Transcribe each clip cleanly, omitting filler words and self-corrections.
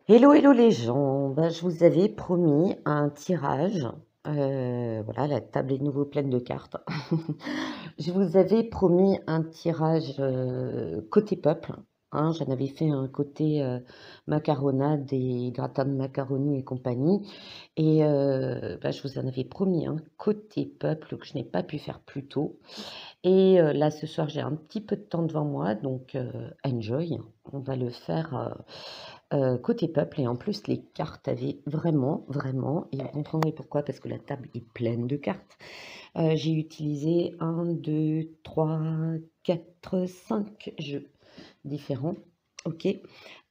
Hello, hello les gens. Je vous avais promis un tirage. Voilà, la table est de nouveau pleine de cartes. Je vous avais promis un tirage côté peuple, hein. J'en avais fait un côté macaronade et gratin de macaroni et compagnie. Et je vous en avais promis un côté peuple que je n'ai pas pu faire plus tôt. Et là, ce soir, j'ai un petit peu de temps devant moi, donc enjoy. On va le faire côté peuple. Et en plus, les cartes avaient vraiment, vraiment, et vous comprendrez pourquoi, parce que la table est pleine de cartes. J'ai utilisé un, 2, 3, 4, 5 jeux différents. Ok,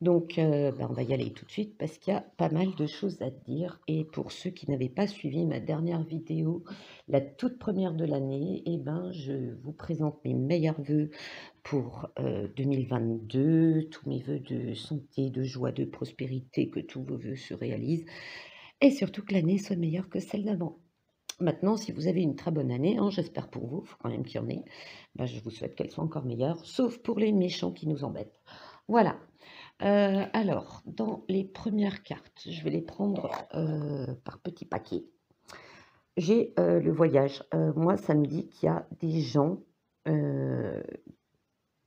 donc on va y aller tout de suite parce qu'il y a pas mal de choses à dire. Et pour ceux qui n'avaient pas suivi ma dernière vidéo, la toute première de l'année, je vous présente mes meilleurs vœux pour 2022, tous mes vœux de santé, de joie, de prospérité, que tous vos vœux se réalisent et surtout que l'année soit meilleure que celle d'avant. Maintenant, si vous avez une très bonne année, hein, j'espère pour vous, il faut quand même qu'il y en ait, je vous souhaite qu'elle soit encore meilleure, sauf pour les méchants qui nous embêtent. Voilà. Alors, dans les premières cartes, je vais les prendre par petits paquets. J'ai le voyage. Moi, ça me dit qu'il y a des gens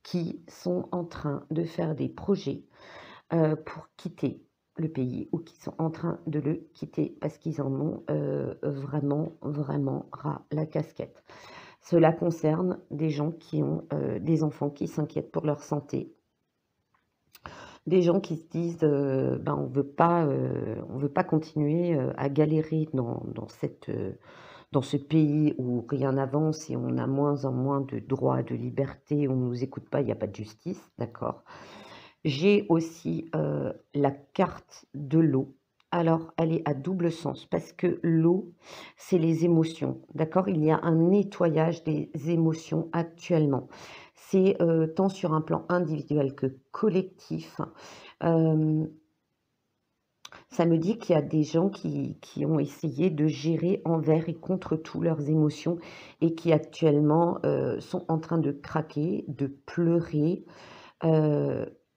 qui sont en train de faire des projets pour quitter le pays ou qui sont en train de le quitter parce qu'ils en ont vraiment, vraiment ras la casquette. Cela concerne des gens qui ont des enfants qui s'inquiètent pour leur santé, des gens qui se disent on veut pas continuer à galérer dans ce pays où rien n'avance et on a moins en moins de droits, de liberté, on ne nous écoute pas, il n'y a pas de justice, d'accord. J'ai aussi la carte de l'eau. Alors, elle est à double sens parce que l'eau, c'est les émotions, d'accord? Il y a un nettoyage des émotions actuellement. C'est tant sur un plan individuel que collectif. Euh, Ça me dit qu'il y a des gens qui ont essayé de gérer envers et contre tout leurs émotions et qui actuellement sont en train de craquer, de pleurer,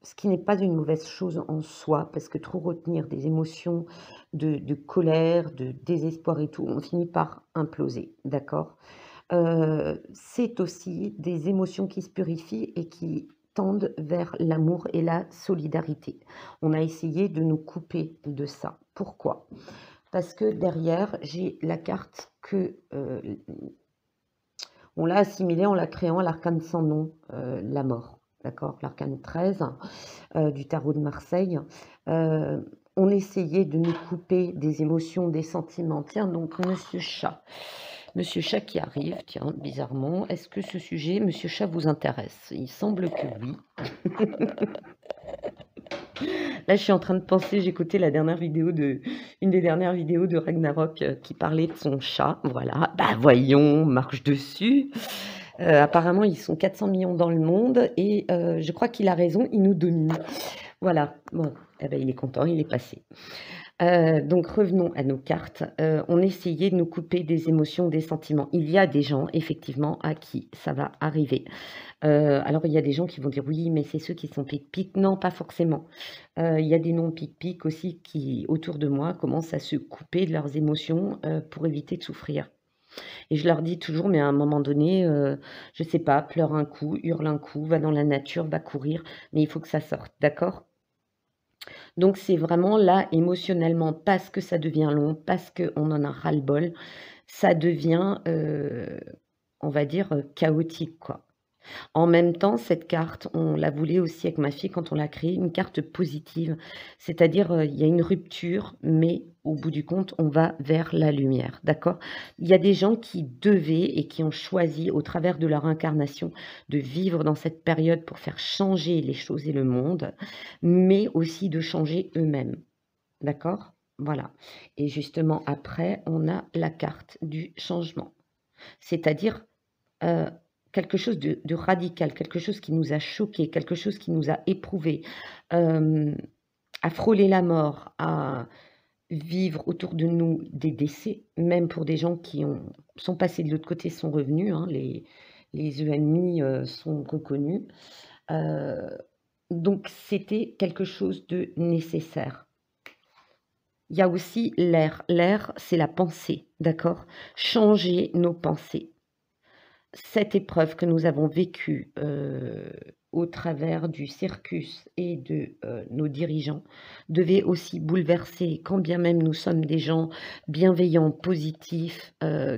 ce qui n'est pas une mauvaise chose en soi, parce que trop retenir des émotions de colère, de désespoir et tout, on finit par imploser, d'accord? C'est aussi des émotions qui se purifient et qui tendent vers l'amour et la solidarité. On a essayé de nous couper de ça. Pourquoi? Parce que derrière, j'ai la carte que, on l'a assimilée en la créant à l'arcane sans nom, la mort, d'accord? L'arcane 13 du tarot de Marseille. Heu, on essayait de nous couper des émotions, des sentiments. Tiens donc monsieur Chat. Monsieur Chat qui arrive, tiens, bizarrement. Est-ce que ce sujet, monsieur Chat, vous intéresse? Il semble que oui. Là, je suis en train de penser, j'écoutais une des dernières vidéos de Ragnarok qui parlait de son chat. Voilà, voyons, marche dessus. Apparemment, ils sont 400 millions dans le monde et je crois qu'il a raison, il nous domine. Voilà, bon, il est content, il est passé. Donc revenons à nos cartes. On essayait de nous couper des émotions, des sentiments. Il y a des gens, effectivement, à qui ça va arriver. Alors il y a des gens qui vont dire: «Oui, mais c'est ceux qui sont pic-pic». Non, pas forcément. Il y a des non pic-pic aussi qui, autour de moi, commencent à se couper de leurs émotions, pour éviter de souffrir. Et je leur dis toujours: «Mais à un moment donné, je sais pas, pleure un coup, hurle un coup, va dans la nature, va courir, mais il faut que ça sorte, d'accord?» Donc c'est vraiment là, émotionnellement, parce que ça devient long, parce qu'on en a ras-le-bol, ça devient, on va dire, chaotique, quoi. En même temps, cette carte, on la voulait aussi avec ma fille quand on l'a créée, une carte positive. C'est-à-dire, il y a une rupture, mais au bout du compte, on va vers la lumière, d'accord? Il y a des gens qui devaient et qui ont choisi, au travers de leur incarnation, de vivre dans cette période pour faire changer les choses et le monde, mais aussi de changer eux-mêmes, d'accord? Voilà. Et justement après, on a la carte du changement. C'est-à-dire, heu, quelque chose de radical, quelque chose qui nous a choqués, quelque chose qui nous a éprouvés, hem, à frôler la mort, à vivre autour de nous des décès, même pour des gens qui sont passés de l'autre côté, sont revenus, hein, les EMI, sont reconnus, heu, donc c'était quelque chose de nécessaire. Il y a aussi l'air. L'air, c'est la pensée, d'accord? Changer nos pensées. Cette épreuve que nous avons vécue, au travers du circus et de, nos dirigeants, devait aussi bouleverser, quand bien même nous sommes des gens bienveillants, positifs,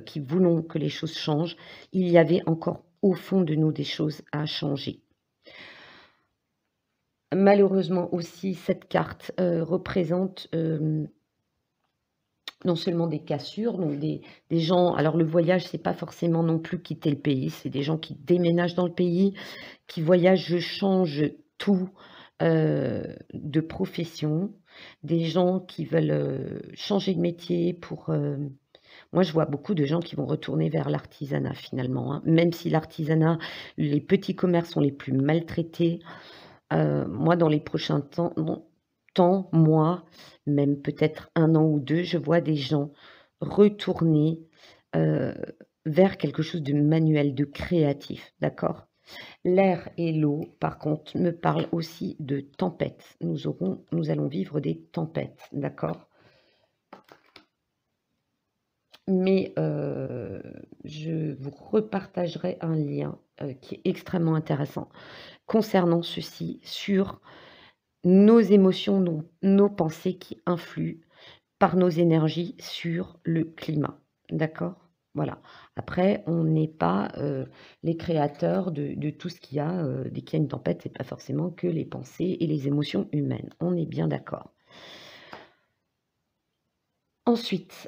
qui voulons que les choses changent, il y avait encore au fond de nous des choses à changer. Malheureusement aussi, cette carte, représente, non seulement des cassures, donc des gens, alors le voyage, c'est pas forcément non plus quitter le pays, c'est des gens qui déménagent dans le pays, qui voyagent, changent tout, de profession, des gens qui veulent, changer de métier pour, moi je vois beaucoup de gens qui vont retourner vers l'artisanat finalement, hein. Même si l'artisanat, les petits commerces sont les plus maltraités, moi dans les prochains mois, même peut-être un an ou 2, je vois des gens retourner, heu, vers quelque chose de manuel, de créatif, d'accord? L'air et l'eau, par contre, me parlent aussi de tempêtes. Nous allons vivre des tempêtes, d'accord? Mais, je vous repartagerai un lien, qui est extrêmement intéressant concernant ceci, sur nos émotions, nos pensées qui influent par nos énergies sur le climat, d'accord? Voilà. Après, on n'est pas, les créateurs de tout ce qu'il y a, dès qu'il y a une tempête, c'est pas forcément que les pensées et les émotions humaines. On est bien d'accord. Ensuite,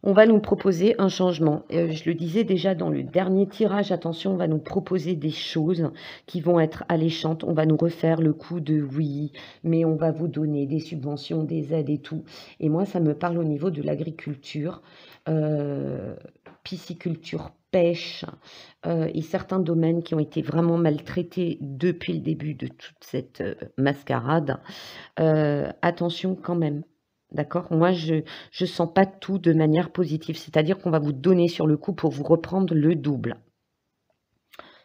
on va nous proposer un changement. Je le disais déjà dans le dernier tirage, attention, on va nous proposer des choses qui vont être alléchantes. On va nous refaire le coup de oui, mais on va vous donner des subventions, des aides et tout. Et moi, ça me parle au niveau de l'agriculture, heu, pisciculture, pêche, et certains domaines qui ont été vraiment maltraités depuis le début de toute cette, mascarade. Attention quand même, d'accord? Moi, je sens pas tout de manière positive, c'est-à-dire qu'on va vous donner sur le coup pour vous reprendre le double.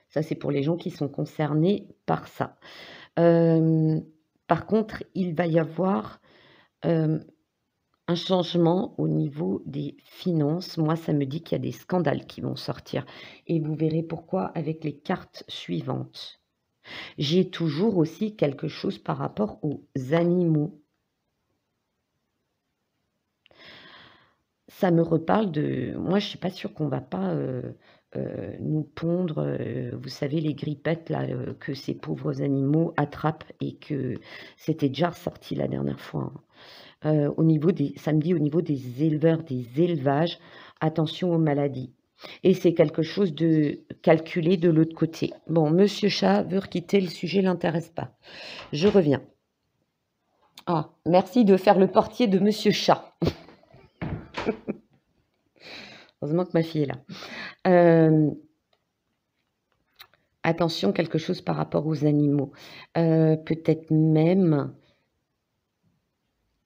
Ça, c'est pour les gens qui sont concernés par ça. Hem, Par contre, il va y avoir, hem, un changement au niveau des finances. Moi, ça me dit qu'il y a des scandales qui vont sortir et vous verrez pourquoi avec les cartes suivantes. J'ai toujours aussi quelque chose par rapport aux animaux. Ça me reparle de moi, je suis pas sûre qu'on va pas, nous pondre, vous savez les grippettes là, que ces pauvres animaux attrapent et que c'était déjà ressorti la dernière fois, hein. Au niveau des Ça me dit au niveau des éleveurs, des élevages, attention aux maladies et c'est quelque chose de calculé de l'autre côté. Bon, monsieur chat veut quitter, le sujet l'intéresse pas. Je reviens. Ah, merci de faire le portier de monsieur chat. Heureusement que ma fille est là. Hem Attention, quelque chose par rapport aux animaux. Peut-être même,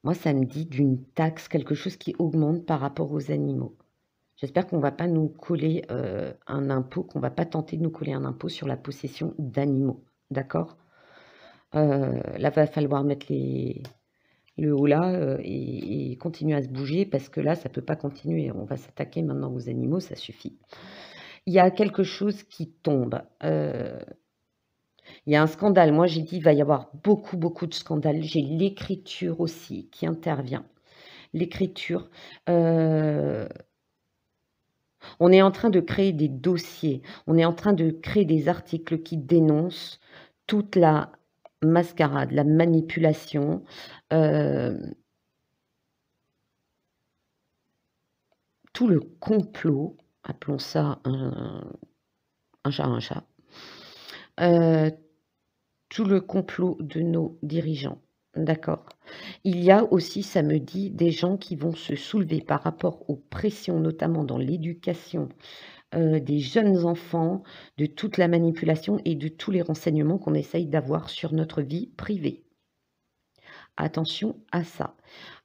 moi ça me dit d'une taxe, quelque chose qui augmente par rapport aux animaux. J'espère qu'on va pas nous coller, un impôt, qu'on va pas tenter de nous coller un impôt sur la possession d'animaux, d'accord? Là, va falloir mettre le holà, et continuer à se bouger parce que là, ça peut pas continuer. On va s'attaquer maintenant aux animaux, ça suffit. Il y a quelque chose qui tombe, il y a un scandale. Moi, j'ai dit: «Il va y avoir beaucoup, beaucoup de scandales». J'ai l'écriture aussi qui intervient. L'écriture, heu, on est en train de créer des dossiers, on est en train de créer des articles qui dénoncent toute la mascarade, la manipulation, hem, tout le complot, appelons ça un chat, heu tout le complot de nos dirigeants, d'accord. Il y a aussi, ça me dit, des gens qui vont se soulever par rapport aux pressions, notamment dans l'éducation, des jeunes enfants, de toute la manipulation et de tous les renseignements qu'on essaye d'avoir sur notre vie privée. Attention à ça.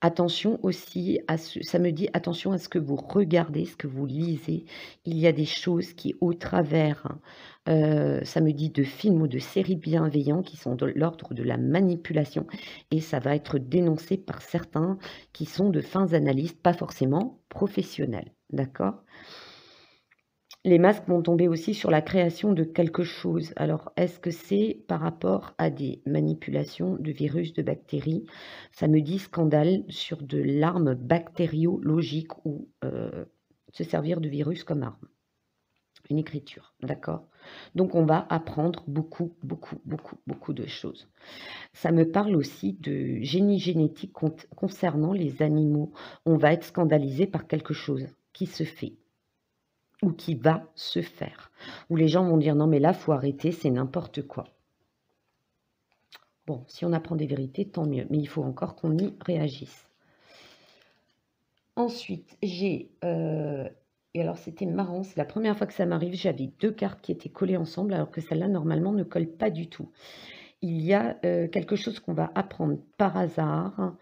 Attention aussi à ce ça me dit attention à ce que vous regardez, ce que vous lisez. Il y a des choses qui au travers, ça me dit de films ou de séries bienveillants qui sont de l'ordre de la manipulation et ça va être dénoncé par certains qui sont de fins analystes, pas forcément professionnels, d'accord? Les masques vont tomber aussi sur la création de quelque chose. Alors, est-ce que c'est par rapport à des manipulations de virus, de bactéries? Ça me dit scandale sur de l'arme bactériologique ou se servir de virus comme arme. Une écriture, d'accord? Donc on va apprendre beaucoup, beaucoup, beaucoup, beaucoup de choses. Ça me parle aussi de génie génétique concernant les animaux. On va être scandalisé par quelque chose qui se fait. Ou qui va se faire. Où les gens vont dire: «Non mais là, faut arrêter, c'est n'importe quoi». Bon, si on apprend des vérités, tant mieux, mais il faut encore qu'on y réagisse. Ensuite, j'ai, et alors c'était marrant, c'est la première fois que ça m'arrive, j'avais 2 cartes qui étaient collées ensemble alors que celle-là, normalement, ne colle pas du tout. Il y a, quelque chose qu'on va apprendre par hasard,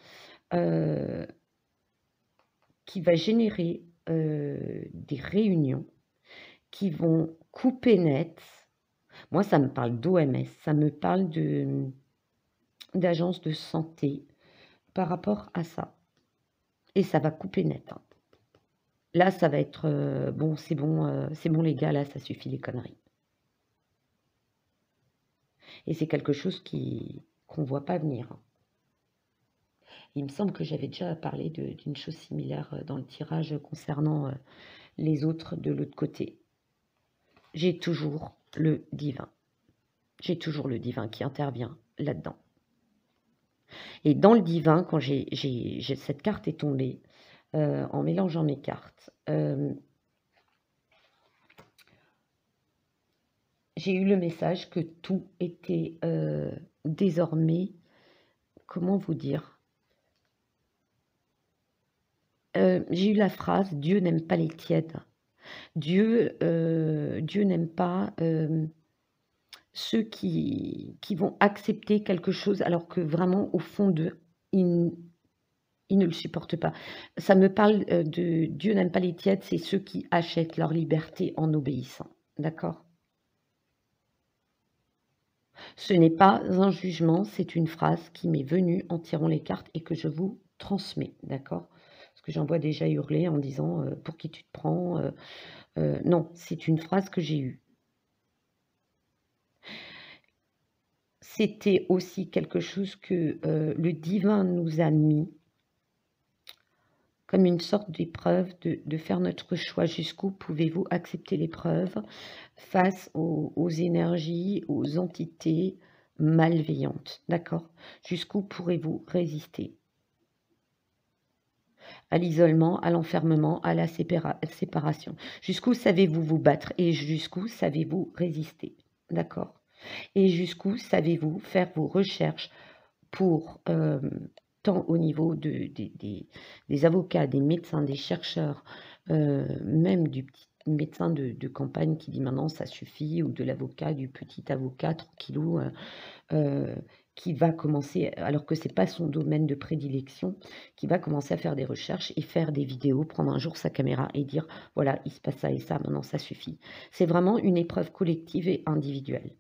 heu, qui va générer, des réunions qui vont couper net. Moi, ça me parle d'OMS, ça me parle de d'agence de santé par rapport à ça et ça va couper net, hein. Là, ça va être, bon, c'est bon les gars, là, ça suffit les conneries et c'est quelque chose qu'on voit pas venir, hein. Il me semble que j'avais déjà parlé d'une chose similaire, dans le tirage concernant, les autres de l'autre côté. J'ai toujours le divin. J'ai toujours le divin qui intervient là-dedans. Et dans le divin, quand cette carte est tombée, en mélangeant mes cartes, j'ai eu le message que tout était désormais, comment vous dire? J'ai eu la phrase: «Dieu n'aime pas les tièdes». Dieu n'aime pas ceux qui vont accepter quelque chose alors que vraiment au fond d'eux, ils ne le supportent pas. Ça me parle, de Dieu n'aime pas les tièdes, c'est ceux qui achètent leur liberté en obéissant, d'accord? Ce n'est pas un jugement, c'est une phrase qui m'est venue en tirant les cartes et que je vous transmets, d'accord? Parce que j'en vois déjà hurler en disant, «Pour qui tu te prends?» Non, c'est une phrase que j'ai eue. C'était aussi quelque chose que, le divin nous a mis comme une sorte d'épreuve de faire notre choix. Jusqu'où pouvez-vous accepter l'épreuve face aux énergies, aux entités malveillantes, d'accord? Jusqu'où pourrez-vous résister? À l'isolement, à l'enfermement, à la séparation. Jusqu'où savez-vous vous battre et jusqu'où savez-vous résister, d'accord? Et jusqu'où savez-vous faire vos recherches pour, tant au niveau des avocats, des médecins, des chercheurs, même du petit médecin de campagne qui dit: «Maintenant ça suffit» ou de l'avocat, du petit avocat tranquillou, heu, qui va commencer, alors que c'est pas son domaine de prédilection, qui va commencer à faire des recherches et faire des vidéos, prendre un jour sa caméra et dire: «Voilà, il se passe ça et ça, maintenant ça suffit». C'est vraiment une épreuve collective et individuelle.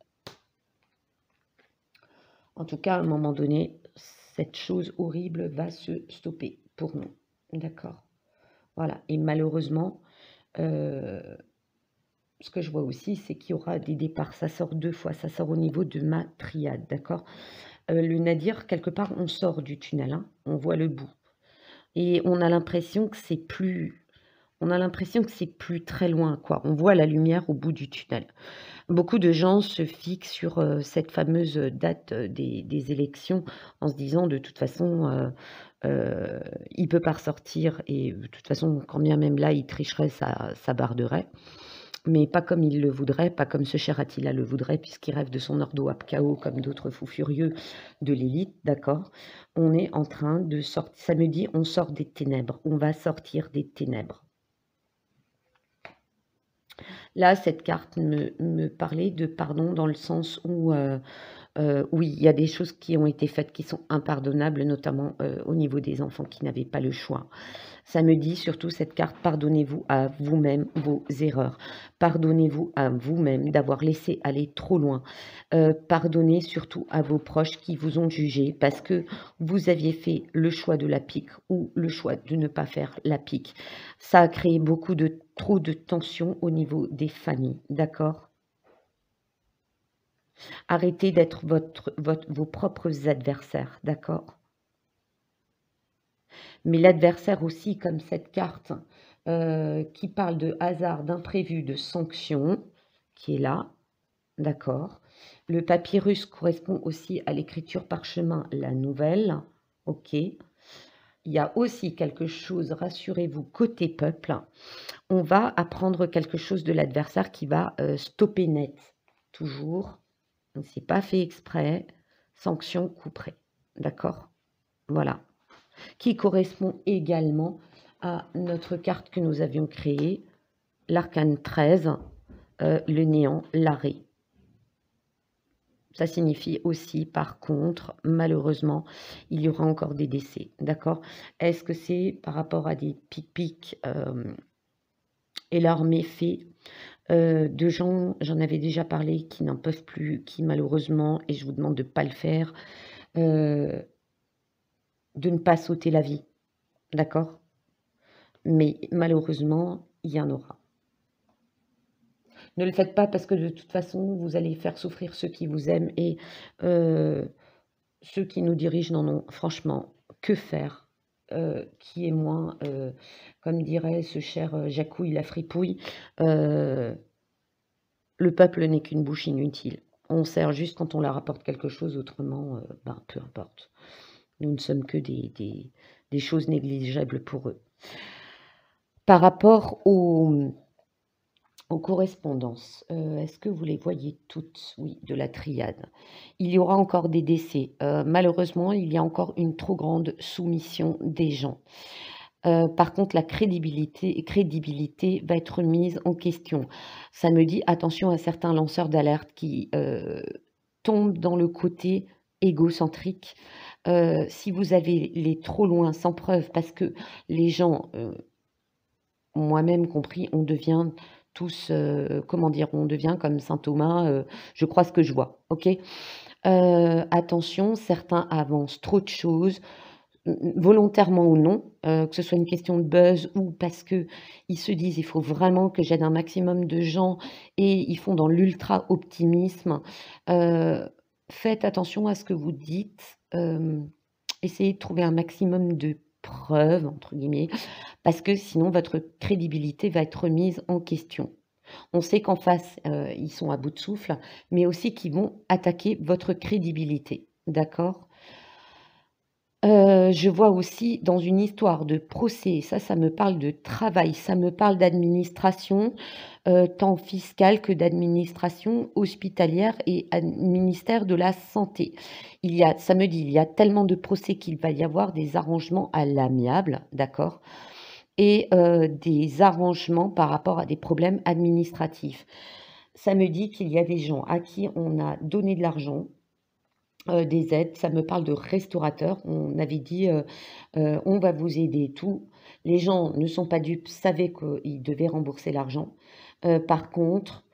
En tout cas, à un moment donné, cette chose horrible va se stopper pour nous. D'accord? Voilà et malheureusement, heu, ce que je vois aussi, c'est qu'il y aura des départs. Ça sort 2 fois, ça sort au niveau de ma triade, d'accord? Le nadir, quelque part, on sort du tunnel, hein, on voit le bout et on a l'impression que c'est plus très loin, quoi. On voit la lumière au bout du tunnel. Beaucoup de gens se fixent sur, cette fameuse date, des élections en se disant: «De toute façon, il peut pas ressortir et de toute façon, quand bien même là, il tricherait, ça barderait». Mais pas comme il le voudrait, pas comme ce cher Attila le voudrait puisqu'il rêve de son ordo ab chaos comme d'autres fous furieux de l'élite, d'accord? On est en train de sortir. Ça me dit: «On sort des ténèbres, on va sortir des ténèbres». Là, cette carte me parlait de pardon dans le sens où, Oui, il y a des choses qui ont été faites qui sont impardonnables, notamment, au niveau des enfants qui n'avaient pas le choix. Ça me dit surtout cette carte: pardonnez-vous à vous-même vos erreurs. Pardonnez-vous à vous-même d'avoir laissé aller trop loin. Pardonnez surtout à vos proches qui vous ont jugé parce que vous aviez fait le choix de la pique ou le choix de ne pas faire la pique. Ça a créé beaucoup de trop de tensions au niveau des familles, d'accord? Arrêtez d'être vos propres adversaires, d'accord? Mais l'adversaire aussi, comme cette carte, qui parle de hasard, d'imprévu, de sanction, qui est là, d'accord. Le papyrus correspond aussi à l'écriture parchemin, la nouvelle, OK. Il y a aussi quelque chose, rassurez-vous, côté peuple, on va apprendre quelque chose de l'adversaire qui va, stopper net. Toujours, c'est pas fait exprès, sanction, couperet, d'accord? Voilà. Qui correspond également à notre carte que nous avions créée, l'arcane 13, le néant, l'arrêt. Ça signifie aussi, par contre, malheureusement, il y aura encore des décès, d'accord? Est-ce que c'est par rapport à des pics et leurs méfaits de gens, j'en avais déjà parlé, qui n'en peuvent plus, qui malheureusement, et je vous demande de ne pas le faire, de ne pas sauter la vie, d'accord? Mais malheureusement, il y en aura. Ne le faites pas parce que de toute façon, vous allez faire souffrir ceux qui vous aiment et ceux qui nous dirigent n'en ont franchement que faire. Qui est moins, comme dirait ce cher Jacouille la fripouille, le peuple n'est qu'une bouche inutile. On sert juste quand on leur apporte quelque chose, autrement, ben, peu importe. Nous ne sommes que des choses négligeables pour eux. Par rapport aux correspondances, est-ce que vous les voyez toutes? Oui, de la triade. Il y aura encore des décès. Malheureusement, il y a encore une trop grande soumission des gens. Par contre, la crédibilité va être mise en question. Ça me dit attention à certains lanceurs d'alerte qui, tombent dans le côté égocentrique. Si vous avez les trop loin sans preuve parce que les gens, moi-même compris, on devient tous, comment dire? On devient comme saint Thomas, je crois ce que je vois, OK? Attention, certains avancent trop de choses, volontairement ou non, que ce soit une question de buzz ou parce qu'ils se disent: «Il faut vraiment que j'aide un maximum de gens» et ils font dans l'ultra optimisme. Faites attention à ce que vous dites, essayez de trouver un maximum de «preuves» entre guillemets, parce que sinon votre crédibilité va être remise en question. On sait qu'en face, ils sont à bout de souffle, mais aussi qu'ils vont attaquer votre crédibilité, d'accord? Je vois aussi dans une histoire de procès, ça me parle de travail, ça me parle d'administration, tant fiscale que d'administration hospitalière et ministère de la santé. Ça me dit, il y a tellement de procès qu'il va y avoir des arrangements à l'amiable, d'accord? Et des arrangements par rapport à des problèmes administratifs. Ça me dit qu'il y a des gens à qui on a donné de l'argent, des aides, ça me parle de restaurateurs. On avait dit, «On va vous aider et tout». Les gens ne sont pas dupes, savaient qu'ils devaient rembourser l'argent. Par contre,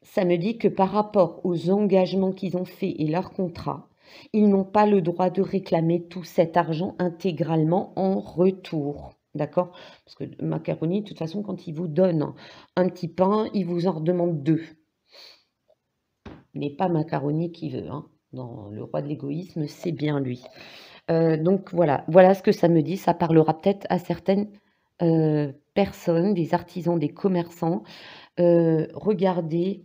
ça me dit que par rapport aux engagements qu'ils ont faits et leurs contrats, ils n'ont pas le droit de réclamer tout cet argent intégralement en retour. D'accord? Parce que Macaroni, de toute façon, quand il vous donne un petit pain, il vous en redemande 2. Il n'est pas Macaroni qui veut, hein. Dans Le Roi de l'égoïsme, c'est bien lui. Donc voilà ce que ça me dit. Ça parlera peut-être à certaines, personnes, des artisans, des commerçants. Regardez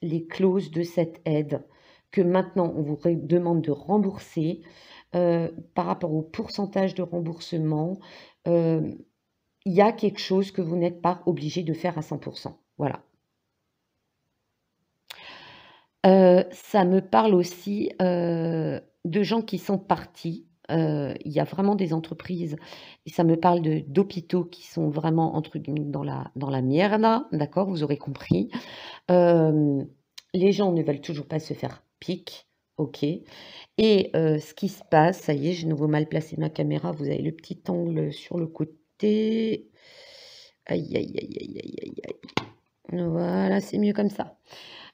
les clauses de cette aide que maintenant on vous demande de rembourser, par rapport au pourcentage de remboursement, il y a quelque chose que vous n'êtes pas obligé de faire à 100. Voilà. Ça me parle aussi, de gens qui sont partis. Il y a vraiment des entreprises et ça me parle d'hôpitaux qui sont vraiment entre guillemets «dans la mierda», d'accord? Vous aurez compris. Hem, Les gens ne veulent toujours pas se faire pique, OK. Et ce qui se passe, ça y est, j'ai nouveau mal placé ma caméra, vous avez le petit angle sur le côté. Aïe, aïe, aïe, aïe, aïe, aïe, aïe. Voilà, c'est mieux comme ça.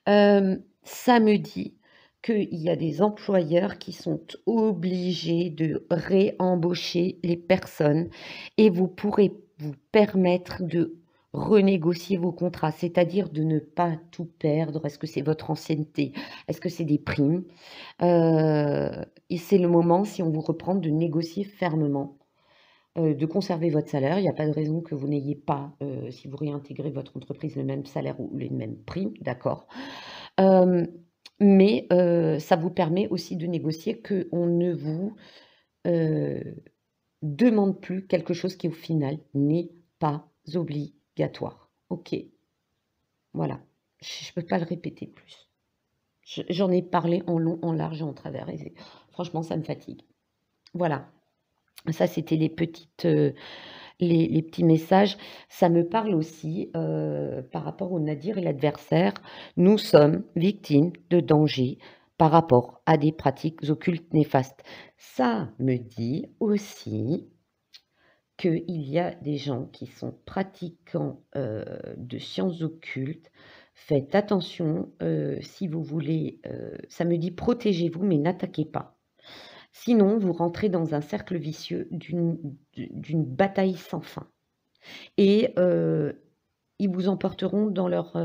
Ça me dit qu'il y a des employeurs qui sont obligés de réembaucher les personnes et vous pourrez vous permettre de renégocier vos contrats, c'est-à-dire de ne pas tout perdre. Est-ce que c'est votre ancienneté? Est-ce que c'est des primes? Et c'est le moment, si on vous reprend, de négocier fermement, de conserver votre salaire. Il n'y a pas de raison que vous n'ayez pas, si vous réintégrez votre entreprise, le même salaire ou les mêmes primes, d'accord? Mais ça vous permet aussi de négocier qu'on ne vous, heu, demande plus quelque chose qui, au final, n'est pas obligatoire. OK, voilà. Je ne peux pas le répéter plus. J'en ai parlé en long, en large et en travers et franchement, ça me fatigue. Voilà, ça, c'était les petites, les petits messages. Ça me parle aussi, par rapport au nadir et l'adversaire. Nous sommes victimes de dangers par rapport à des pratiques occultes néfastes. Ça me dit aussi qu'il y a des gens qui sont pratiquants, de sciences occultes. Faites attention, si vous voulez, ça me dit: «Protégez-vous, mais n'attaquez pas». Sinon, vous rentrez dans un cercle vicieux d'une bataille sans fin et ils vous emporteront dans leurs,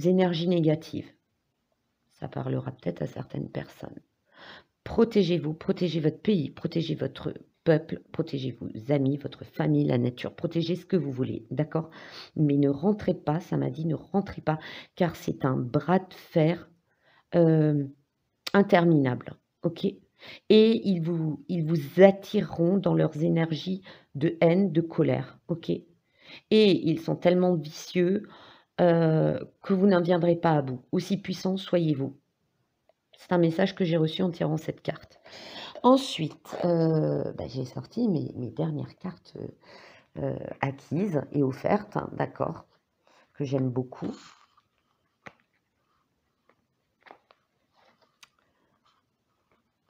énergies négatives. Ça parlera peut-être à certaines personnes. Protégez-vous, protégez votre pays, protégez votre peuple, protégez vos amis, votre famille, la nature, protégez ce que vous voulez, d'accord? Mais ne rentrez pas, ça m'a dit: «Ne rentrez pas», car c'est un bras de fer, hem, interminable, OK? Et ils vous attireront dans leurs énergies de haine, de colère, OK? Et ils sont tellement vicieux, que vous n'en viendrez pas à bout. Aussi puissants soyez-vous. C'est un message que j'ai reçu en tirant cette carte. Ensuite, j'ai sorti mes dernières cartes, acquises et offertes, hein, d'accord, que j'aime beaucoup.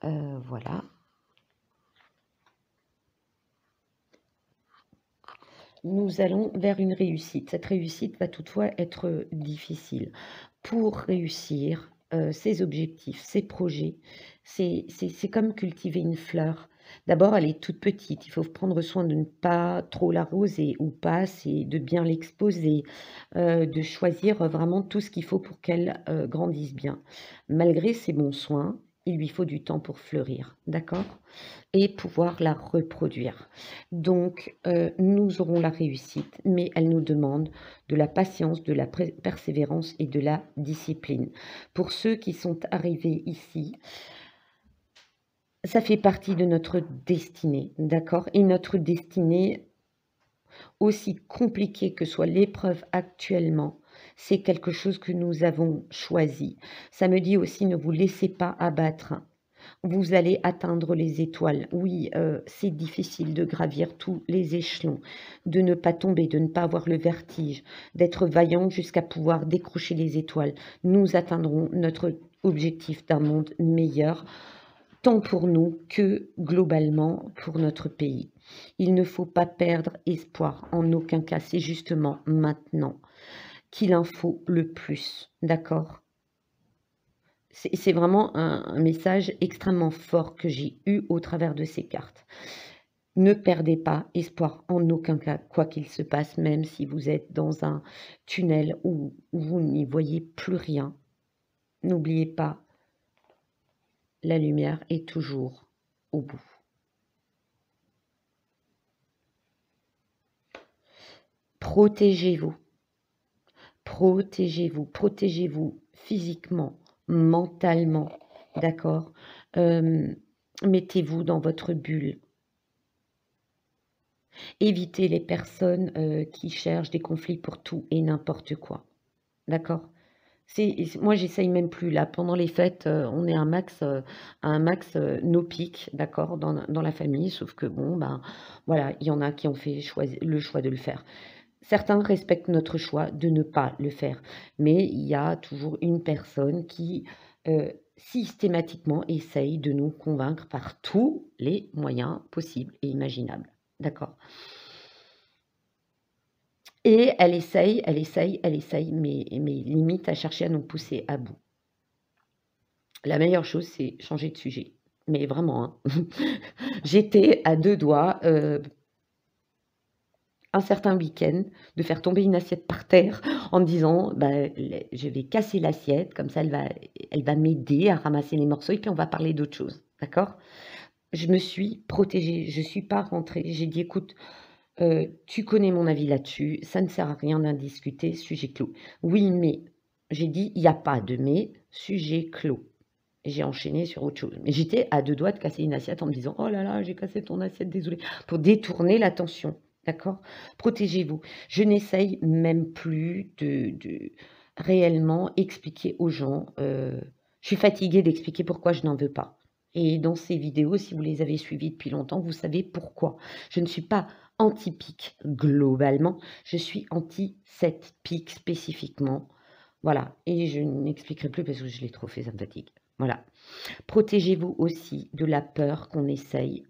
Voilà. Nous allons vers une réussite. Cette réussite va toutefois être difficile. Pour réussir, ses objectifs, ses projets, c'est comme cultiver une fleur. D'abord, elle est toute petite, il faut prendre soin de ne pas trop l'arroser ou pas assez, de bien l'exposer, de choisir vraiment tout ce qu'il faut pour qu'elle, grandisse bien. Malgré ces bons soins, il lui faut du temps pour fleurir, d'accord? Et pouvoir la reproduire. Donc, nous aurons la réussite, mais elle nous demande de la patience, de la persévérance et de la discipline. Pour ceux qui sont arrivés ici, ça fait partie de notre destinée, d'accord? Et notre destinée, aussi compliquée que soit l'épreuve actuellement, c'est quelque chose que nous avons choisi. Ça me dit aussi: «Ne vous laissez pas abattre». Vous allez atteindre les étoiles. Oui, c'est difficile de gravir tous les échelons, de ne pas tomber, de ne pas avoir le vertige, d'être vaillant jusqu'à pouvoir décrocher les étoiles. Nous atteindrons notre objectif d'un monde meilleur, tant pour nous que globalement pour notre pays. Il ne faut pas perdre espoir, en aucun cas. C'est justement maintenant qu'il en faut le plus, d'accord? C'est vraiment un message extrêmement fort que j'ai eu au travers de ces cartes. Ne perdez pas espoir en aucun cas, quoi qu'il se passe, même si vous êtes dans un tunnel où vous n'y voyez plus rien. N'oubliez pas, la lumière est toujours au bout. Protégez-vous, protégez-vous, protégez-vous physiquement, mentalement, d'accord? Mettez-vous dans votre bulle. Évitez les personnes, qui cherchent des conflits pour tout et n'importe quoi, d'accord? Moi, j'essaye même plus là, pendant les fêtes, on est un max, no pique, d'accord, dans la famille, sauf que bon, ben, voilà, il y en a qui ont fait le choix de le faire. Certains respectent notre choix de ne pas le faire, mais il y a toujours une personne qui, systématiquement essaye de nous convaincre par tous les moyens possibles et imaginables. D'accord? Et elle essaye, mais limite à chercher à nous pousser à bout. La meilleure chose, c'est changer de sujet. Mais vraiment, hein. J'étais à 2 doigts, un certain week-end, de faire tomber une assiette par terre en me disant: «Bah, je vais casser l'assiette, comme ça elle va m'aider à ramasser les morceaux et puis on va parler d'autre chose». D'accord? Je me suis protégée, je suis pas rentrée. J'ai dit: «Écoute, tu connais mon avis là-dessus, ça ne sert à rien d'en discuter, sujet clos». «Oui, mais», j'ai dit: «Il y a pas de mais, sujet clos». Et j'ai enchaîné sur autre chose. Mais j'étais à 2 doigts de casser une assiette en me disant: «Oh là là, j'ai cassé ton assiette, désolée», pour détourner l'attention, d'accord? Protégez-vous. Je n'essaye même plus de réellement expliquer aux gens, je suis fatiguée d'expliquer pourquoi je n'en veux pas. Et dans ces vidéos, si vous les avez suivies depuis longtemps, vous savez pourquoi. Je ne suis pas anti-pique globalement, je suis anti cette pique spécifiquement. Voilà, et je n'expliquerai plus parce que je l'ai trop fait, ça me fatigue. Voilà. Protégez-vous aussi de la peur qu'on essaye,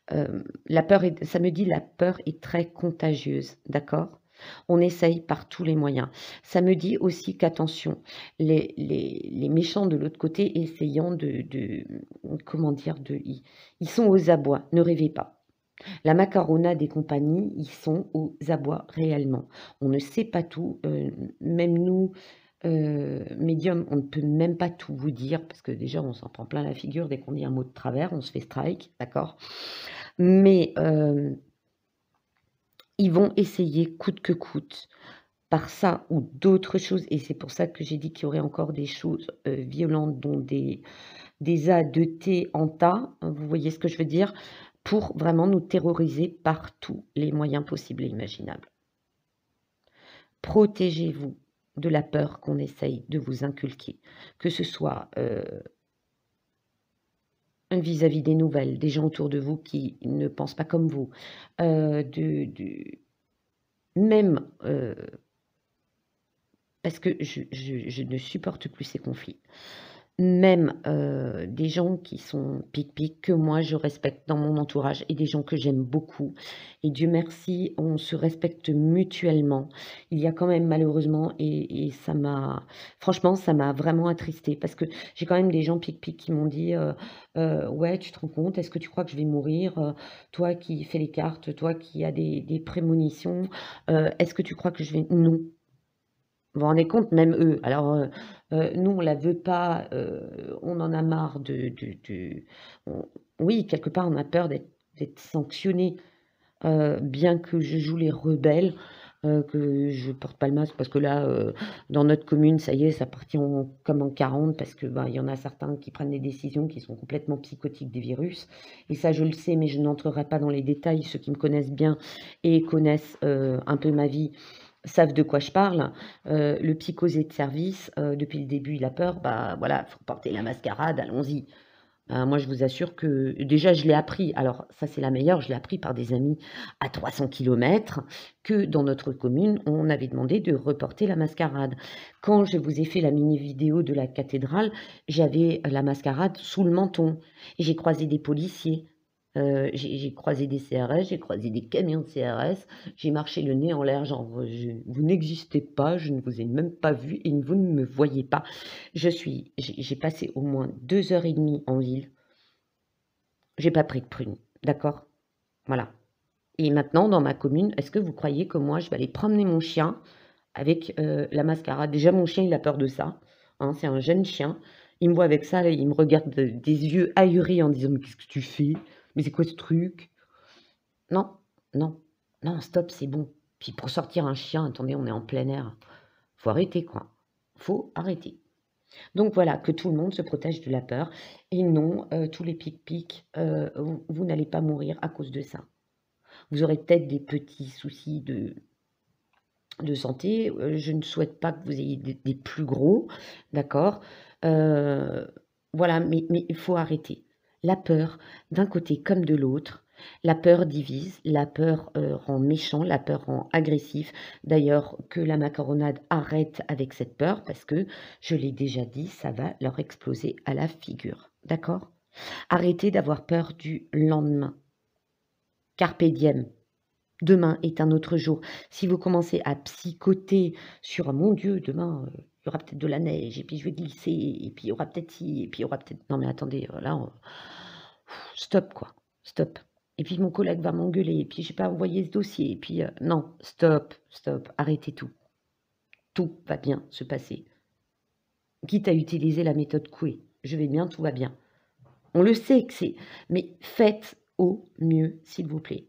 la peur est ça me dit: «La peur est très contagieuse», d'accord? On essaye par tous les moyens. Ça me dit aussi qu'attention, les méchants de l'autre côté essayant comment dire? Ils sont aux abois, ne rêvez pas. La macarona des compagnies, ils sont aux abois réellement. On ne sait pas tout, même nous, médiums, on ne peut même pas tout vous dire parce que déjà on s'en prend plein la figure dès qu'on dit un mot de travers, on se fait strike, d'accord? Mais, ils vont essayer coûte que coûte, par ça ou d'autres choses et c'est pour ça que j'ai dit qu'il y aurait encore des choses, violentes dont des ADT en tas, vous voyez ce que je veux dire? Pour vraiment nous terroriser par tous les moyens possibles et imaginables. Protégez-vous de la peur qu'on essaye de vous inculquer, que ce soit, vis-à-vis des nouvelles, des gens autour de vous qui ne pensent pas comme vous, de même, parce que je ne supporte plus ces conflits. Même, des gens qui sont pic-pic, que moi je respecte dans mon entourage et des gens que j'aime beaucoup et Dieu merci, on se respecte mutuellement. Il y a quand même malheureusement et ça m'a franchement, ça m'a vraiment attristée parce que j'ai quand même des gens pic-pic qui m'ont dit, «Ouais, tu te rends compte? Est-ce que tu crois que je vais mourir? Toi qui fais les cartes, toi qui as des prémonitions, est-ce que tu crois que je vais» non. Vous vous rendez compte? Même eux. Alors, nous, on la veut pas, on en a marre de on oui, quelque part, on a peur d'être sanctionnés, bien que je joue les rebelles, que je porte pas le masque parce que là, dans notre commune, ça y est, ça partit en comme en 40 parce que, ben, il y en a certains qui prennent des décisions qui sont complètement psychotiques des virus et ça, je le sais, mais je n'entrerai pas dans les détails. Ceux qui me connaissent bien et connaissent, un peu ma vie savent de quoi je parle. Le psychosé de service, depuis le début, il a peur, bah, voilà, faut porter la mascarade, allons-y. Moi, je vous assure que déjà, je l'ai appris, alors ça, c'est la meilleure, je l'ai appris par des amis à 300 kilomètres, que dans notre commune, on avait demandé de reporter la mascarade. Quand je vous ai fait la mini vidéo de la cathédrale, j'avais la mascarade sous le menton et j'ai croisé des policiers. J'ai croisé des CRS, j'ai croisé des camions de CRS, j'ai marché le nez en l'air, genre, vous n'existez pas, je ne vous ai même pas vu et vous ne me voyez pas. J'ai passé au moins 2 heures et demie en ville, j'ai pas pris de prune, d'accord? Voilà et maintenant dans ma commune, est-ce que vous croyez que moi je vais aller promener mon chien avec, la mascarade? Déjà mon chien il a peur de ça, hein, c'est un jeune chien. Il me voit avec ça, là, il me regarde de des yeux ahuris en disant: «Mais qu'est-ce que tu fais? Mais c'est quoi ce truc?» Non, non, non, stop, c'est bon. Puis pour sortir un chien, attendez, on est en plein air. Faut arrêter quoi. Faut arrêter. Donc voilà, que tout le monde se protège de la peur et non, tous les pic-pic, vous n'allez pas mourir à cause de ça. Vous aurez peut-être des petits soucis de santé, je ne souhaite pas que vous ayez des plus gros, d'accord? Heu, voilà, mais il faut arrêter. La peur, d'un côté comme de l'autre, La peur divise, la peur rend méchant, la peur rend agressif. D'ailleurs, que la macaronade arrête avec cette peur parce que, je l'ai déjà dit, ça va leur exploser à la figure. D'accord? Arrêtez d'avoir peur du lendemain. Carpe diem. Demain est un autre jour. Si vous commencez à psychoter sur «Ah mon Dieu, demain, il y aura peut-être de la neige et puis je vais glisser et puis il y aura peut-être ci et puis il y aura peut-être» non mais attendez, là, stop quoi, stop. Et puis mon collègue va m'engueuler et puis j'ai pas envoyé ce dossier et puis, non, stop, stop, arrêtez tout. Tout va bien se passer. Quitte à utiliser la méthode Coué. Je vais bien, tout va bien. On le sait que c'est mais faites au mieux, s'il vous plaît.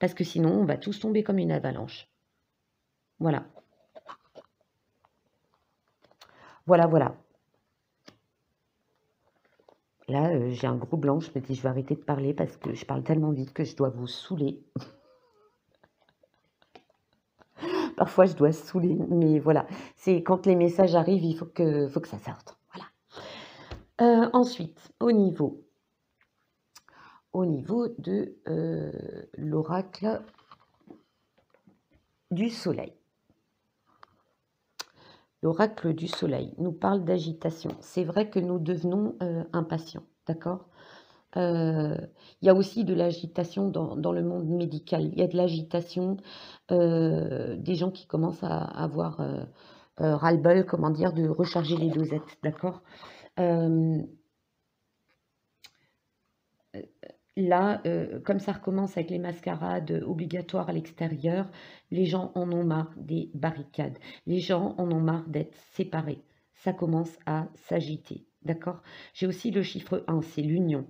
Parce que sinon, on va tous tomber comme une avalanche. Voilà. Voilà, voilà. Là, j'ai un gros blanc, je me dis: «Je vais arrêter de parler parce que je parle tellement vite que je dois vous saouler». Parfois, je dois saouler, mais voilà. C'est quand les messages arrivent, il faut que ça sorte. Voilà. Ensuite, au niveau de, l'oracle du soleil. L'oracle du soleil nous parle d'agitation. C'est vrai que nous devenons, impatients, d'accord? Il y a aussi de l'agitation dans le monde médical. Il y a de l'agitation, des gens qui commencent à avoir, ras-le-bol, comment dire, de recharger les dosettes, d'accord? Hem, Là, comme ça recommence avec les mascarades obligatoires à l'extérieur, les gens en ont marre des barricades. Les gens en ont marre d'être séparés. Ça commence à s'agiter, d'accord? J'ai aussi le chiffre 1, c'est l'union.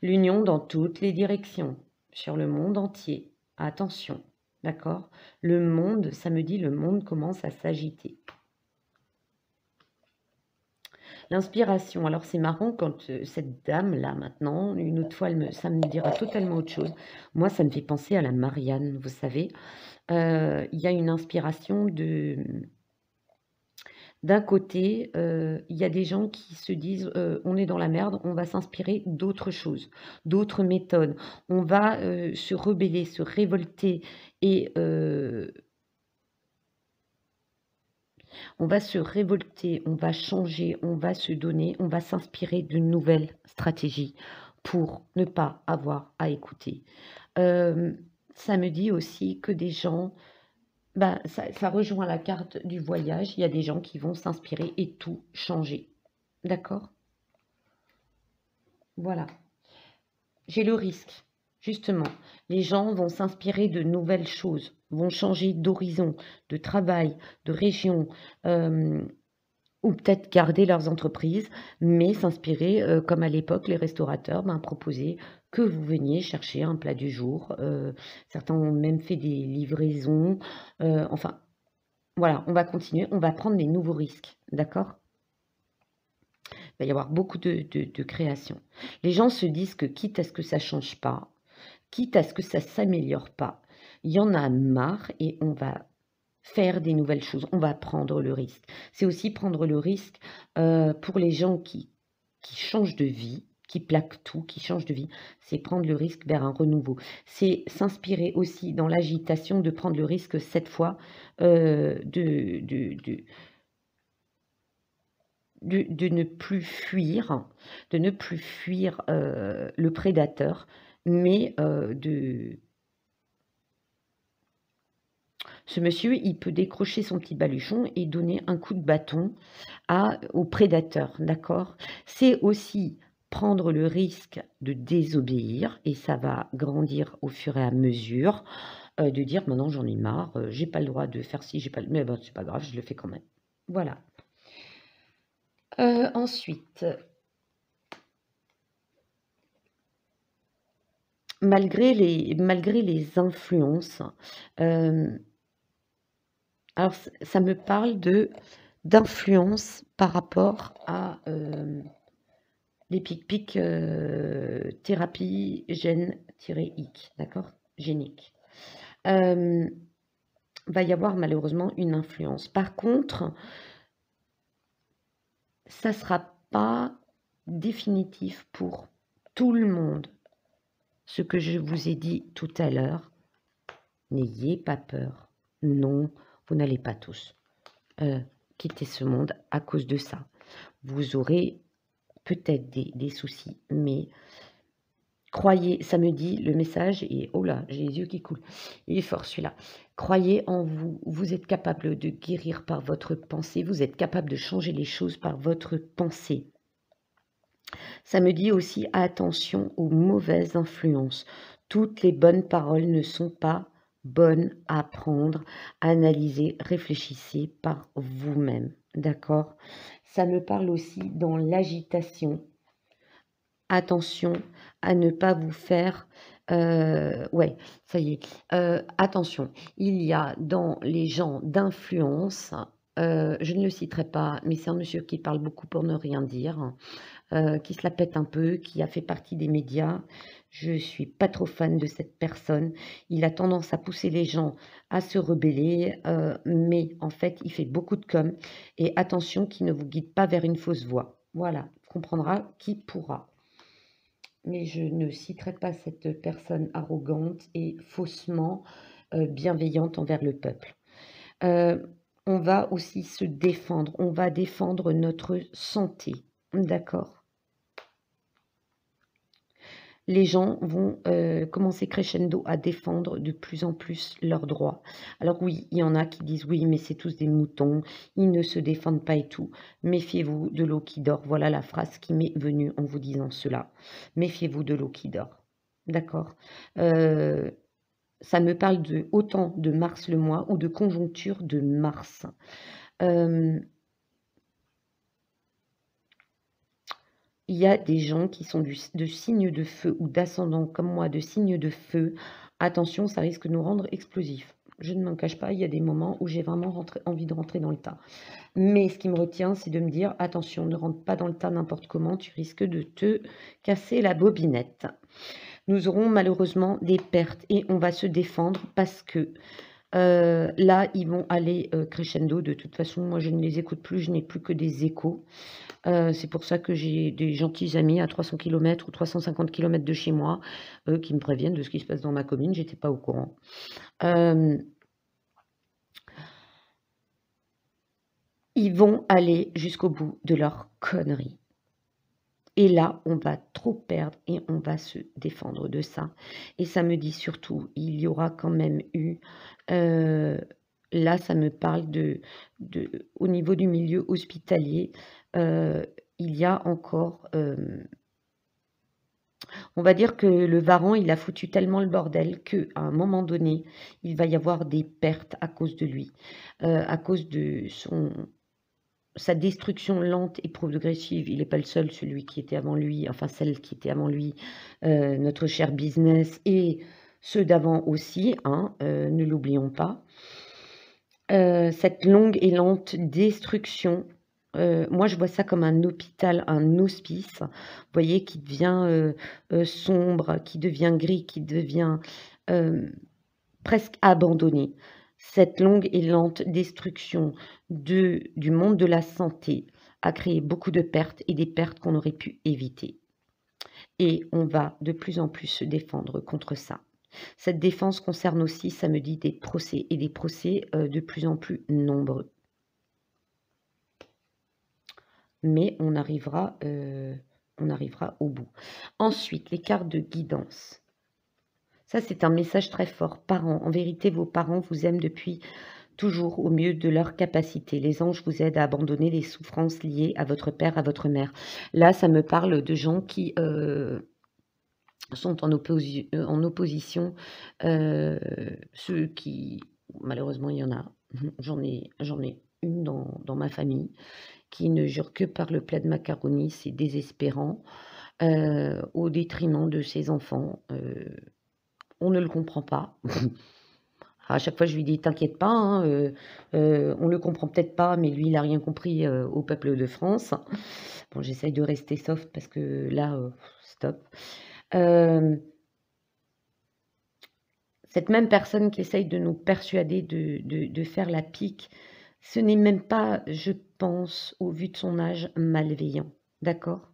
L'union dans toutes les directions, sur le monde entier. Attention, d'accord? Le monde, ça me dit le monde commence à s'agiter. L'inspiration, alors c'est marrant quand cette dame-là maintenant, une autre fois, ça me dira totalement autre chose. Moi, ça me fait penser à la Marianne, vous savez. Il y a une inspiration d'un côté, il y a des gens qui se disent, «On est dans la merde, on va s'inspirer d'autres choses, d'autres méthodes. On va, se rebeller, se révolter et on va se révolter, on va changer, on va se donner, on va s'inspirer de nouvelles stratégies pour ne pas avoir à écouter». Hem, Ça me dit aussi que des gens bah, ça rejoint la carte du voyage. Il y a des gens qui vont s'inspirer et tout changer. D'accord? Voilà. J'ai le risque, justement. Les gens vont s'inspirer de nouvelles choses, vont changer d'horizon, de travail, de région, hem, ou peut-être garder leurs entreprises, mais s'inspirer, comme à l'époque, les restaurateurs, ben, proposaient que vous veniez chercher un plat du jour. Certains ont même fait des livraisons, enfin voilà, on va continuer, on va prendre des nouveaux risques, d'accord? Il va y avoir beaucoup de création. Les gens se disent que quitte à ce que ça change pas, quitte à ce que ça s'améliore pas, il y en a marre et on va faire des nouvelles choses, on va prendre le risque. C'est aussi prendre le risque, pour les gens qui changent de vie, qui plaquent tout, qui changent de vie, c'est prendre le risque vers un renouveau. C'est s'inspirer aussi dans l'agitation de prendre le risque cette fois, de ne plus fuir, le prédateur, mais ce monsieur, il peut décrocher son petit baluchon et donner un coup de bâton au prédateur, d'accord? C'est aussi prendre le risque de désobéir et ça va grandir au fur et à mesure, de dire: «Maintenant j'en ai marre, j'ai pas le droit de faire ci, j'ai pas le mais ben, c'est pas grave, je le fais quand même». Voilà. Ensuite, malgré les influences, hem, alors ça me parle d'influence par rapport à, les pic-pic, thérapie gène-ic, d'accord? Génique. Hem, Va y avoir malheureusement une influence. Par contre, ça sera pas définitif pour tout le monde ce que je vous ai dit tout à l'heure. N'ayez pas peur. Non, vous n'allez pas tous quitter ce monde à cause de ça. Vous aurez peut-être des soucis, mais croyez, ça me dit le message, et oh là, j'ai les yeux qui coulent, il est fort celui-là. Croyez en vous, vous êtes capable de guérir par votre pensée, vous êtes capable de changer les choses par votre pensée. Ça me dit aussi attention aux mauvaises influences. Toutes les bonnes paroles ne sont pas bonnes à prendre, analyser, réfléchissez par vous-même. D'accord? Ça me parle aussi dans l'agitation. Attention à ne pas vous faire... ouais, ça y est. Attention, il y a dans les gens d'influence, je ne le citerai pas, mais c'est un monsieur qui parle beaucoup pour ne rien dire, qui se la pète un peu, qui a fait partie des médias. Je suis pas trop fan de cette personne. Il a tendance à pousser les gens à se rebeller, mais en fait, il fait beaucoup de com. Et attention qu'il ne vous guide pas vers une fausse voie. Voilà, comprendra qui pourra. Mais je ne citerai pas cette personne arrogante et faussement bienveillante envers le peuple. On va aussi se défendre. On va défendre notre santé. D'accord? Les gens vont commencer crescendo à défendre de plus en plus leurs droits. Alors oui, il y en a qui disent oui, mais c'est tous des moutons, ils ne se défendent pas et tout. Méfiez-vous de l'eau qui dort. Voilà la phrase qui m'est venue en vous disant cela. Méfiez-vous de l'eau qui dort. D'accord? Ça me parle de autant de Mars le mois ou de conjoncture de Mars. Il y a des gens qui sont de signes de feu ou d'ascendant comme moi, de signes de feu. Attention, ça risque de nous rendre explosifs. Je ne m'en cache pas, il y a des moments où j'ai vraiment envie de rentrer dans le tas. Mais ce qui me retient, c'est de me dire, attention, ne rentre pas dans le tas n'importe comment, tu risques de te casser la bobinette. Nous aurons malheureusement des pertes et on va se défendre parce que là, ils vont aller crescendo. De toute façon, moi, je ne les écoute plus, je n'ai plus que des échos. C'est pour ça que j'ai des gentils amis à 300 km ou 350 km de chez moi qui me préviennent de ce qui se passe dans ma commune. J'étais pas au courant. Ils vont aller jusqu'au bout de leur connerie. Et là, on va trop perdre et on va se défendre de ça. Et ça me dit surtout, il y aura quand même eu... là, ça me parle au niveau du milieu hospitalier, il y a encore... on va dire que le Varan, il a foutu tellement le bordel qu'à un moment donné, il va y avoir des pertes à cause de lui, à cause de sa destruction lente et progressive. Il n'est pas le seul, celui qui était avant lui, enfin celle qui était avant lui, notre cher business, et ceux d'avant aussi, hein, ne l'oublions pas. Cette longue et lente destruction, moi je vois ça comme un hôpital, un hospice, vous voyez, qui devient sombre, qui devient gris, qui devient presque abandonné. Cette longue et lente destruction du monde de la santé a créé beaucoup de pertes et des pertes qu'on aurait pu éviter. Et on va de plus en plus se défendre contre ça. Cette défense concerne aussi, ça me dit, des procès et des procès de plus en plus nombreux. Mais on arrivera au bout. Ensuite, les cartes de guidance. Ça, c'est un message très fort. Parents, en vérité, vos parents vous aiment depuis toujours au mieux de leur capacité. Les anges vous aident à abandonner les souffrances liées à votre père, à votre mère. Là, ça me parle de gens qui sont en opposition. Ceux qui, malheureusement, il y en a. J'en ai une dans ma famille qui ne jure que par le plat de macaroni. C'est désespérant. Au détriment de ses enfants. On ne le comprend pas. À chaque fois, je lui dis, t'inquiète pas, hein, on ne le comprend peut-être pas, mais lui, il n'a rien compris au peuple de France. Bon, j'essaye de rester soft parce que là, stop. Cette même personne qui essaye de nous persuader de faire la pique, ce n'est même pas, je pense, au vu de son âge, malveillant. D'accord ?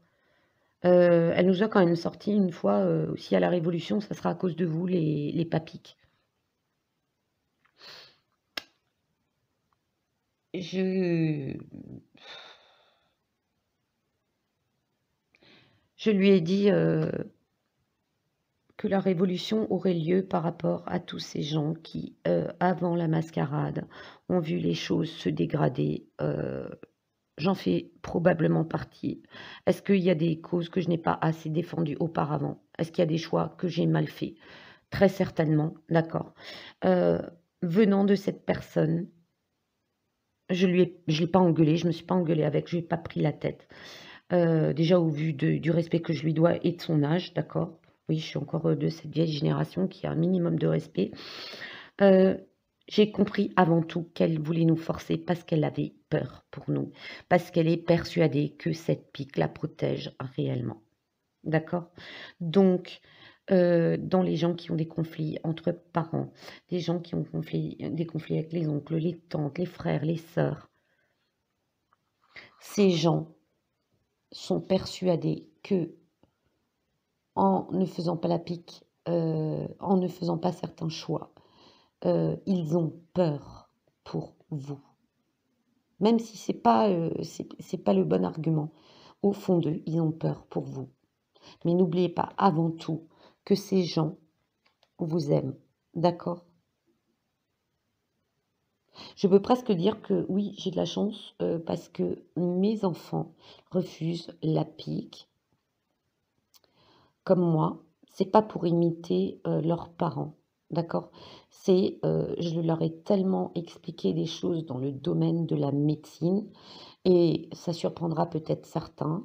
Elle nous a quand même sorti une fois, aussi à la Révolution, ça sera à cause de vous les papiques. Je je lui ai dit, que la révolution aurait lieu par rapport à tous ces gens qui, avant la mascarade, ont vu les choses se dégrader. J'en fais probablement partie. Est-ce qu'il y a des causes que je n'ai pas assez défendues auparavant? Est-ce qu'il y a des choix que j'ai mal faits? Très certainement, d'accord. Heu, Venant de cette personne, je l'ai pas engueulée, je me suis pas engueulée avec, je lui ai pas pris la tête. Déjà au vu du respect que je lui dois et de son âge, d'accord. Oui, je suis encore, de cette vieille génération qui a un minimum de respect. Heu, j'ai compris avant tout qu'elle voulait nous forcer parce qu'elle avait peur pour nous, parce qu'elle est persuadée que cette pique la protège réellement, d'accord? Donc, dans les gens qui ont des conflits entre parents, des gens qui ont des conflits avec les oncles, les tantes, les frères, les sœurs, ces gens sont persuadés que en ne faisant pas la pique, en ne faisant pas certains choix, ils ont peur pour vous. Même si c'est pas le bon argument. Au fond d'eux, ils ont peur pour vous. Mais n'oubliez pas avant tout que ces gens vous aiment, d'accord? Je peux presque dire que oui, j'ai de la chance, parce que mes enfants refusent la pique comme moi. C'est pas pour imiter, leurs parents, d'accord? Je leur ai tellement expliqué des choses dans le domaine de la médecine et ça surprendra peut-être certains.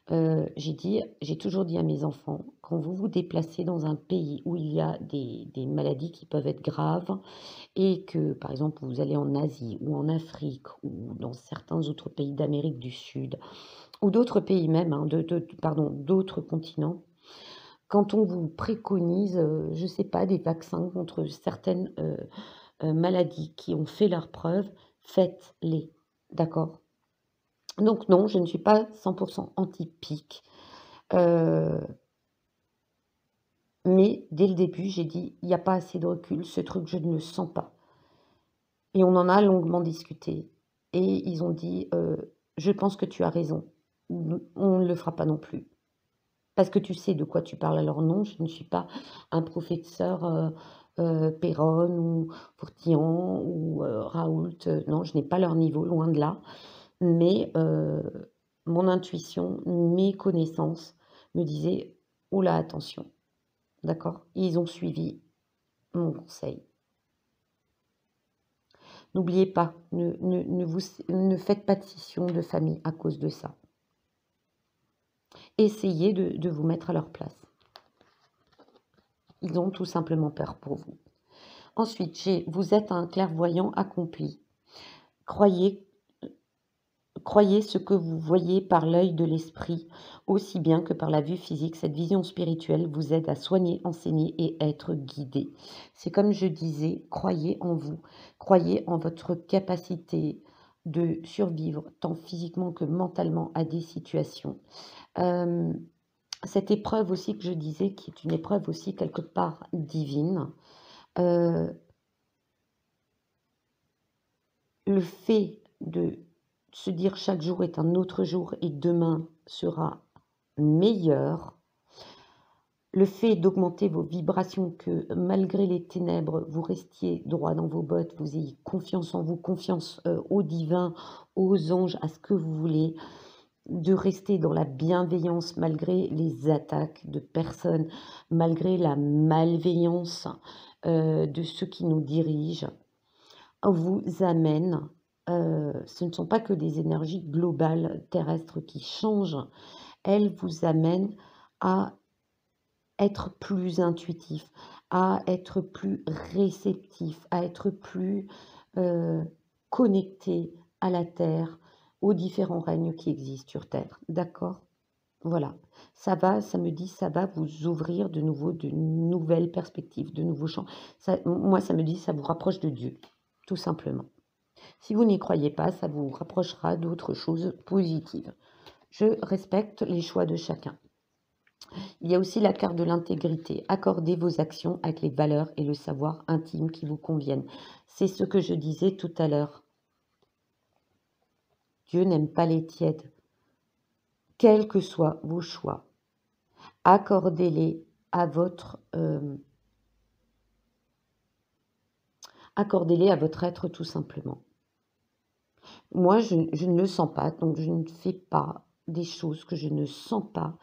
J'ai toujours dit à mes enfants: «Quand vous vous déplacez dans un pays où il y a des maladies qui peuvent être graves et que, par exemple, vous allez en Asie ou en Afrique ou dans certains autres pays d'Amérique du Sud ou d'autres pays même, hein, d'autres continents, quand on vous préconise, je ne sais pas, des vaccins contre certaines, maladies qui ont fait leurs preuves, faites-les, d'accord?» Donc non, je ne suis pas 100 anti-pique, heu, mais dès le début, j'ai dit: «Il y a pas assez de recul, ce truc, je ne le sens pas» et on en a longuement discuté et ils ont dit: «Je pense que tu as raison. On ne le fera pas non plus». Parce que tu sais de quoi tu parles. Alors non, je ne suis pas un professeur, Péronne ou Fourtillan ou, Raoult, non, je n'ai pas leur niveau, loin de là. Mais, mon intuition, mes connaissances me disaient: «Ouh là, attention», d'accord? Ils ont suivi mon conseil. N'oubliez pas, ne faites pas de scission de famille à cause de ça. Essayez de vous mettre à leur place. Ils ont tout simplement peur pour vous. Ensuite, vous êtes un clairvoyant accompli. Croyez croyez ce que vous voyez par l'œil de l'esprit, aussi bien que par la vue physique. Cette vision spirituelle vous aide à soigner, enseigner et être guidé. C'est comme je disais, croyez en vous, croyez en votre capacité de survivre tant physiquement que mentalement à des situations. Hem, cette épreuve aussi que je disais, qui est une épreuve aussi quelque part divine, heu le fait de se dire chaque jour est un autre jour et demain sera meilleur, le fait d'augmenter vos vibrations, que malgré les ténèbres, vous restiez droit dans vos bottes, vous ayez confiance en vous, confiance, au divin, aux anges, à ce que vous voulez, de rester dans la bienveillance malgré les attaques de personnes, malgré la malveillance, de ceux qui nous dirigent vous amène, ce ne sont pas que des énergies globales terrestres qui changent, elles vous amènent à être plus intuitif, à être plus réceptif, à être plus, heu, connecté à la terre, aux différents règnes qui existent sur terre, d'accord? Voilà, ça me dit, ça va vous ouvrir de nouveau de nouvelles perspectives, de nouveaux champs. Moi, ça me dit, ça vous rapproche de Dieu, tout simplement. Si vous n'y croyez pas, ça vous rapprochera d'autres choses positives. Je respecte les choix de chacun. Il y a aussi la carte de l'intégrité. Accordez vos actions avec les valeurs et le savoir intime qui vous conviennent. C'est ce que je disais tout à l'heure. Dieu n'aime pas les tièdes. Quels que soient vos choix, accordez-les à votre, accordez-les à votre être tout simplement. Moi, je ne le sens pas, donc je ne fais pas des choses que je ne sens pas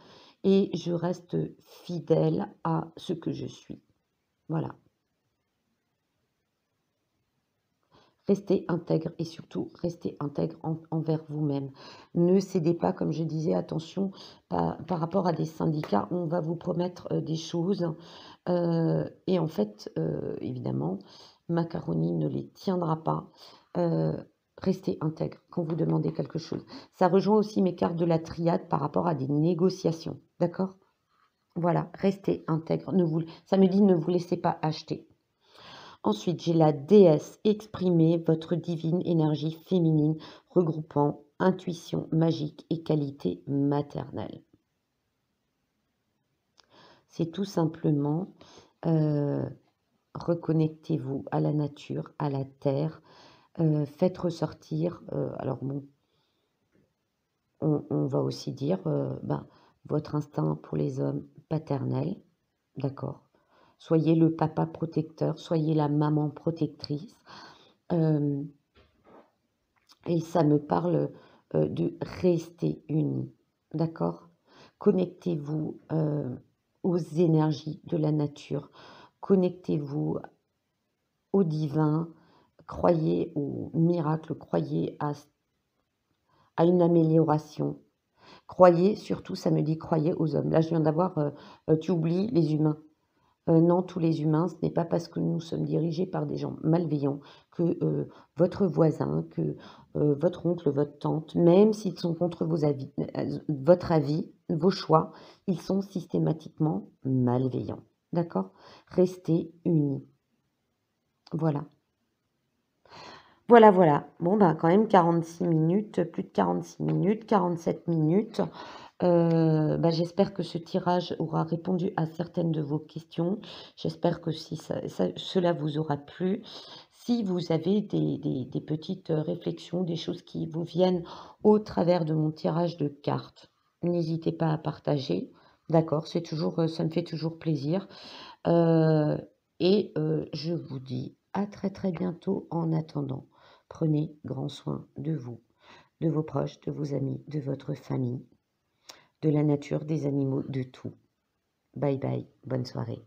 et je reste fidèle à ce que je suis. Voilà. Restez intègre et surtout restez intègre envers vous-même. Ne cédez pas, comme je disais, attention, par rapport à des syndicats, on va vous promettre des choses et en fait, évidemment, Macaroni ne les tiendra pas. Restez intègre quand vous demandez quelque chose. Ça rejoint aussi mes cartes de la triade par rapport à des négociations, d'accord? Voilà, restez intègre. Ça me dit ne vous laissez pas acheter. Ensuite, j'ai la déesse. Exprimez votre divine énergie féminine regroupant intuition magique et qualité maternelle. C'est tout simplement reconnectez-vous à la nature, à la terre, faites ressortir, alors bon, on va aussi dire votre instinct pour les hommes paternel, d'accord? Soyez le papa protecteur, soyez la maman protectrice. Et ça me parle de rester unis, d'accord? Connectez-vous aux énergies de la nature, connectez-vous au divin, croyez au miracle, croyez à une amélioration, croyez surtout, ça me dit croyez aux hommes. Là, je viens d'avoir, tu oublies les humains. Non, tous les humains, ce n'est pas parce que nous sommes dirigés par des gens malveillants que votre voisin, que votre oncle, votre tante, même s'ils sont contre votre avis, vos choix, ils sont systématiquement malveillants. D'accord? Restez unis. Voilà. Voilà, voilà. Bon, ben quand même 46 minutes, plus de 46 minutes, 47 minutes. J'espère que ce tirage aura répondu à certaines de vos questions. J'espère que si cela vous aura plu. Si vous avez des petites réflexions, des choses qui vous viennent au travers de mon tirage de cartes, n'hésitez pas à partager. D'accord, c'est toujours, ça me fait toujours plaisir. Je vous dis à très très bientôt. En attendant, prenez grand soin de vous, de vos proches, de vos amis, de votre famille, de la nature, des animaux, de tout. Bye bye, bonne soirée.